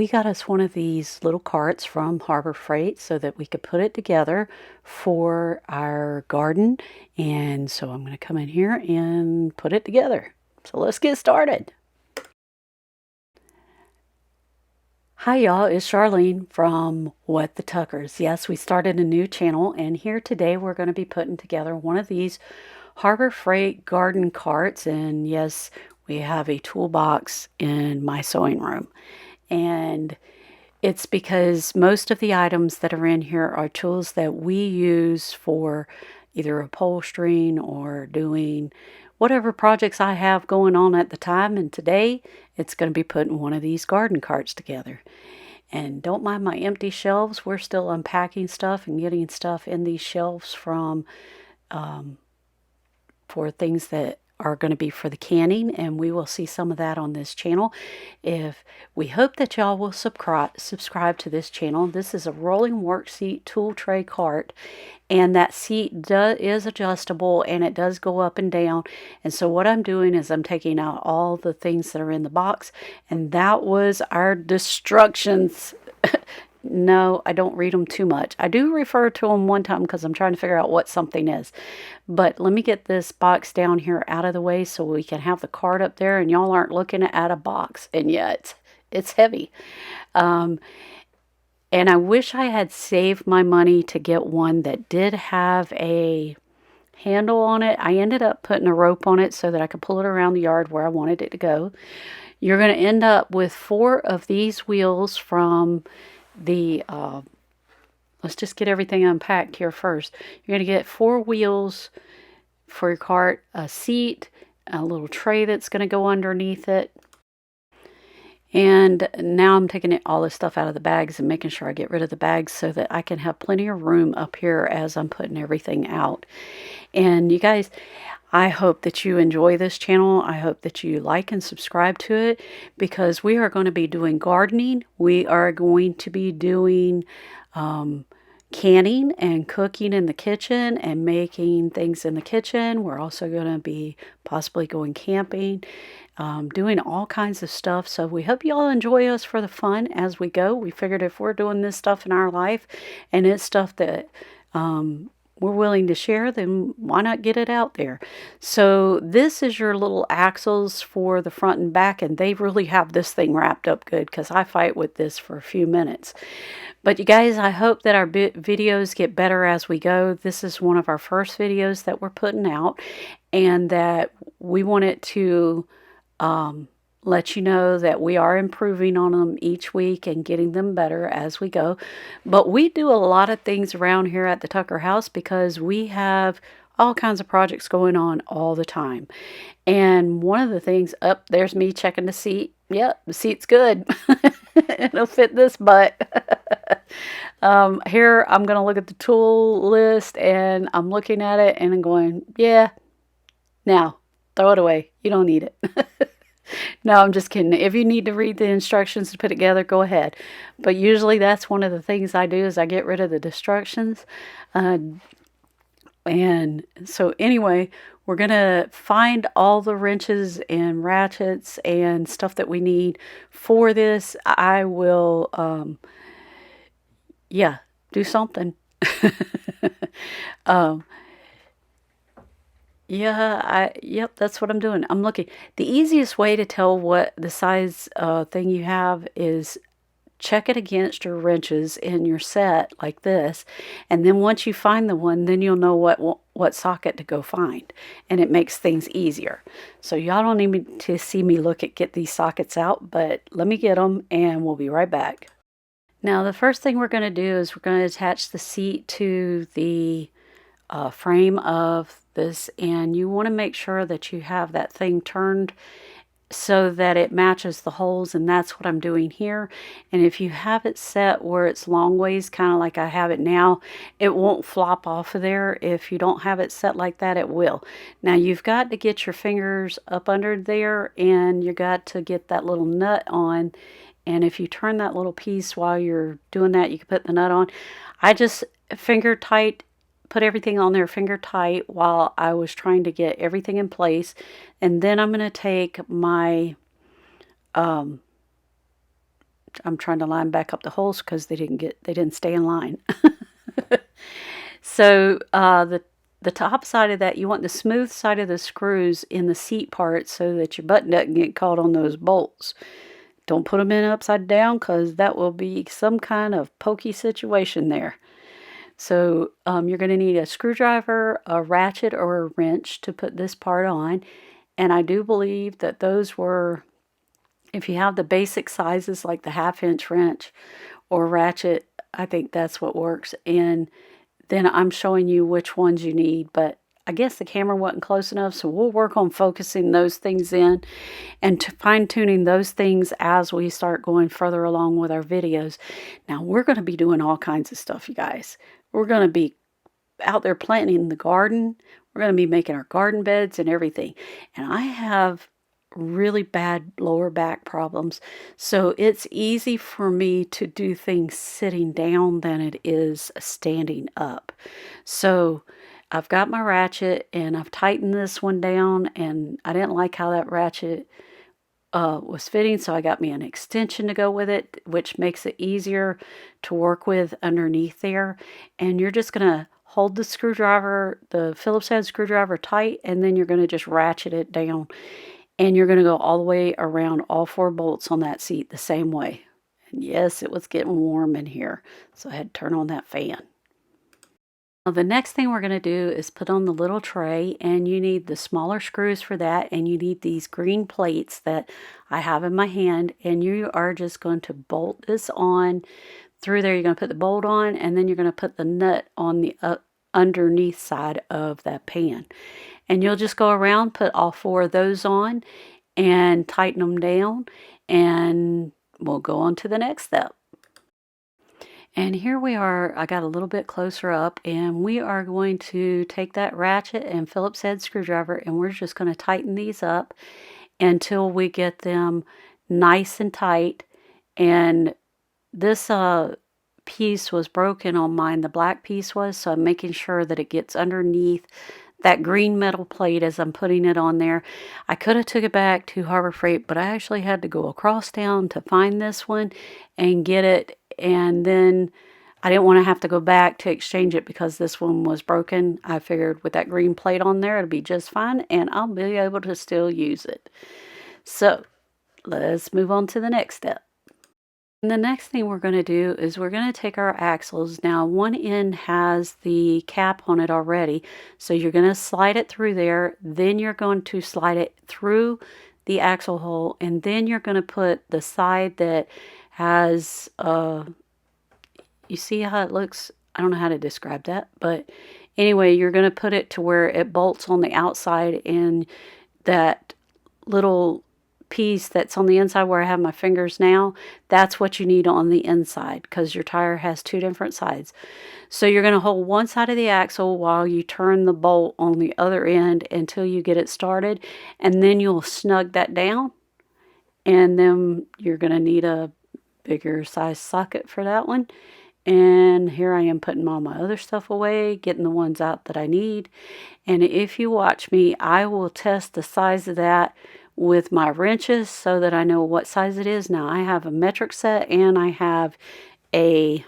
we got us one of these little carts from Harbor Freight so that we could put it together for our garden. And so I'm going to come in here and put it together. So let's get started. Hi y'all, it's Charlene from WhatTheTuckers. Yes, we started a new channel, and here today we're going to be putting together one of these Harbor Freight garden carts. And yes, we have a toolbox in my sewing room. And it's because most of the items that are in here are tools that we use for either upholstering or doing whatever projects I have going on at the time. And today it's going to be putting one of these garden carts together. And don't mind my empty shelves. We're still unpacking stuff and getting stuff in these shelves from for things that are going to be for the canning, and we will see some of that on this channel. If we hope that y'all will subscribe to this channel. This is a rolling work seat tool tray cart, and that seat is adjustable, and it does go up and down. And so what I'm doing is I'm taking out all the things that are in the box, and that was our destructions. No, I don't read them too much. I do refer to them one time because I'm trying to figure out what something is. But let me get this box down here out of the way so we can have the card up there and y'all aren't looking at a box. And yet, it's heavy. And I wish I had saved my money to get one that did have a handle on it. I ended up putting a rope on it so that I could pull it around the yard where I wanted it to go. You're going to end up with 4 of these wheels from the let's just get everything unpacked here first. You're going to get 4 wheels for your cart, a seat, a little tray that's going to go underneath it. And now I'm taking all this stuff out of the bags and making sure I get rid of the bags so that I can have plenty of room up here as I'm putting everything out. And you guys, I hope that you enjoy this channel. I hope that you like and subscribe to it, because we are going to be doing gardening. We are going to be doing canning and cooking in the kitchen and making things in the kitchen. We're also going to be possibly going camping, doing all kinds of stuff. So we hope you all enjoy us for the fun as we go. We figured if we're doing this stuff in our life and it's stuff that we're willing to share, then why not get it out there? So this is your little axles for the front and back, and they really have this thing wrapped up good because I fight with this for a few minutes. But you guys, I hope that our videos get better as we go. This is one of our first videos that we're putting out, and that we want it to let you know that we are improving on them each week and getting them better as we go. But we do a lot of things around here at the Tucker house because we have all kinds of projects going on all the time. And one of the things, there's me checking the seat. Yep, the seat's good. It'll fit this butt. Here I'm going to look at the tool list, and I'm looking at it and I'm going, yeah, now throw it away. You don't need it. No, I'm just kidding. If you need to read the instructions to put it together, go ahead. But usually that's one of the things I do is I get rid of the distractions. And so anyway, we're going to find all the wrenches and ratchets and stuff that we need for this. I will, do something. Yep, that's what I'm doing. I'm looking. The easiest way to tell what the size thing you have is check it against your wrenches in your set like this. And then once you find the one, then you'll know what socket to go find. And it makes things easier. So y'all don't need to see me get these sockets out, but let me get them and we'll be right back. Now, the first thing we're going to do is we're going to attach the seat to the frame of this, and you want to make sure that you have that thing turned so that it matches the holes, and that's what I'm doing here. And if you have it set where it's long ways, kind of like I have it now, it won't flop off of there. If you don't have it set like that, it will. Now you've got to get your fingers up under there, and you got to get that little nut on. And if you turn that little piece while you're doing that, you can put the nut on. I just finger tight put everything on there finger tight while I was trying to get everything in place. And then I'm going to take my I'm trying to line back up the holes because they didn't stay in line. So the top side of that, you want the smooth side of the screws in the seat part so that your butt doesn't get caught on those bolts. Don't put them in upside down because that will be some kind of pokey situation there. So you're going to need a screwdriver, a ratchet, or a wrench to put this part on. And I do believe that those were, if you have the basic sizes like the 1/2-inch wrench or ratchet, I think that's what works. And then I'm showing you which ones you need, but I guess the camera wasn't close enough, so we'll work on focusing those things in and fine-tuning those things as we start going further along with our videos. Now, we're going to be doing all kinds of stuff, you guys. We're going to be out there planting the garden. We're going to be making our garden beds and everything. And I have really bad lower back problems, so it's easy for me to do things sitting down than it is standing up. So I've got my ratchet and I've tightened this one down, and I didn't like how that ratchet was fitting, so I got me an extension to go with it, which makes it easier to work with underneath there. And you're just gonna hold the screwdriver, the Phillips head screwdriver, tight, and then you're gonna just ratchet it down. And you're going to go all the way around all 4 bolts on that seat the same way. And yes, it was getting warm in here, so I had to turn on that fan. Now, the next thing we're going to do is put on the little tray, and you need the smaller screws for that, and you need these green plates that I have in my hand, and you are just going to bolt this on through there. You're going to put the bolt on, and then you're going to put the nut on the underneath side of that pan. And you'll just go around, put all 4 of those on and tighten them down, and we'll go on to the next step. And here we are. I got a little bit closer up, and we are going to take that ratchet and Phillips head screwdriver, and we're just going to tighten these up until we get them nice and tight. And this piece was broken on mine, the black piece was, so I'm making sure that it gets underneath that green metal plate as I'm putting it on there. I could have took it back to Harbor Freight, but I actually had to go across town to find this one and get it, and then I didn't want to have to go back to exchange it because this one was broken. I figured with that green plate on there, it'll be just fine, and I'll be able to still use it. So let's move on to the next step. And the next thing we're going to do is we're going to take our axles. Now, one end has the cap on it already, so you're going to slide it through there. Then you're going to slide it through the axle hole, and then you're going to put the side that has, you see how it looks? I don't know how to describe that, but anyway, you're going to put it to where it bolts on the outside, and that little piece that's on the inside where I have my fingers now, that's what you need on the inside because your tire has 2 different sides. So you're going to hold one side of the axle while you turn the bolt on the other end until you get it started, and then you'll snug that down, and then you're going to need a bigger size socket for that one. And here I am putting all my other stuff away, getting the ones out that I need. And if you watch me, I will test the size of that with my wrenches so that I know what size it is. Now, I have a metric set and I have a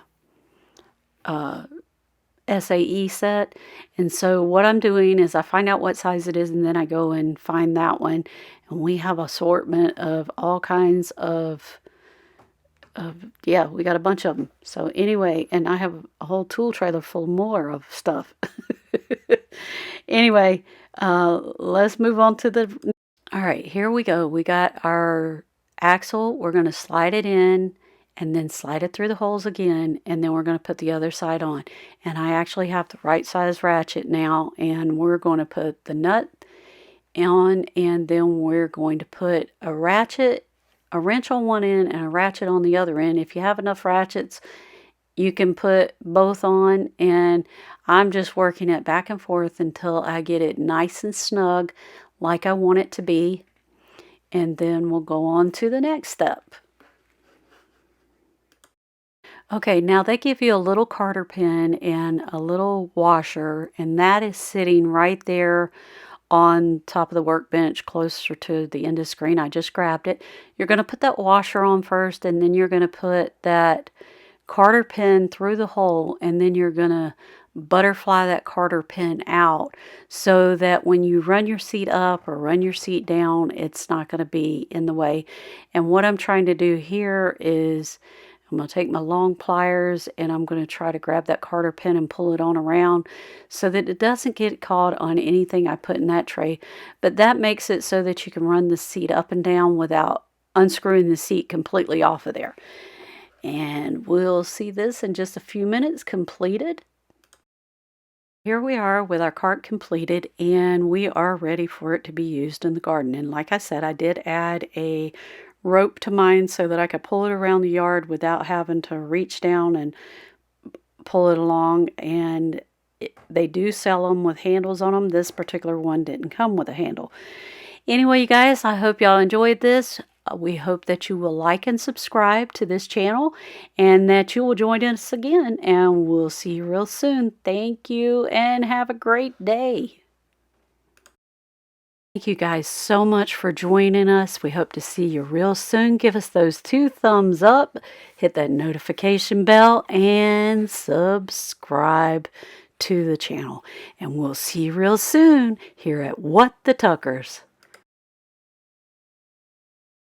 SAE set. And so what I'm doing is I find out what size it is, and then I go and find that one. And we have assortment of all kinds of yeah, we got a bunch of them. So anyway, and I have a whole tool trailer full more of stuff. Anyway, let's move on to the... All right, here we go. We got our axle. We're going to slide it in and then slide it through the holes again, and then we're going to put the other side on. And I actually have the right size ratchet now, and we're going to put the nut on, and then we're going to put a ratchet, a wrench on one end and a ratchet on the other end. If you have enough ratchets, you can put both on, and I'm just working it back and forth until I get it nice and snug like I want it to be, and then we'll go on to the next step. Okay, now they give you a little carter pin and a little washer, and that is sitting right there on top of the workbench closer to the end of the screen. I just grabbed it. You're going to put that washer on first, and then you're going to put that Carter pin through the hole, and then you're going to butterfly that Carter pin out so that when you run your seat up or run your seat down, it's not going to be in the way. And what I'm trying to do here is I'm going to take my long pliers and I'm going to try to grab that Carter pin and pull it on around so that it doesn't get caught on anything I put in that tray. But that makes it so that you can run the seat up and down without unscrewing the seat completely off of there. And we'll see this in just a few minutes completed. Here we are with our cart completed, and we are ready for it to be used in the garden. And like I said, I did add a rope to mine so that I could pull it around the yard without having to reach down and pull it along. And they do sell them with handles on them. This particular one didn't come with a handle. Anyway, you guys, I hope y'all enjoyed this. We hope that you will like and subscribe to this channel and that you will join us again, and we'll see you real soon. Thank you and have a great day. Thank you guys so much for joining us. We hope to see you real soon. Give us those 2 thumbs up, hit that notification bell, and subscribe to the channel. And we'll see you real soon here at What the Tuckers.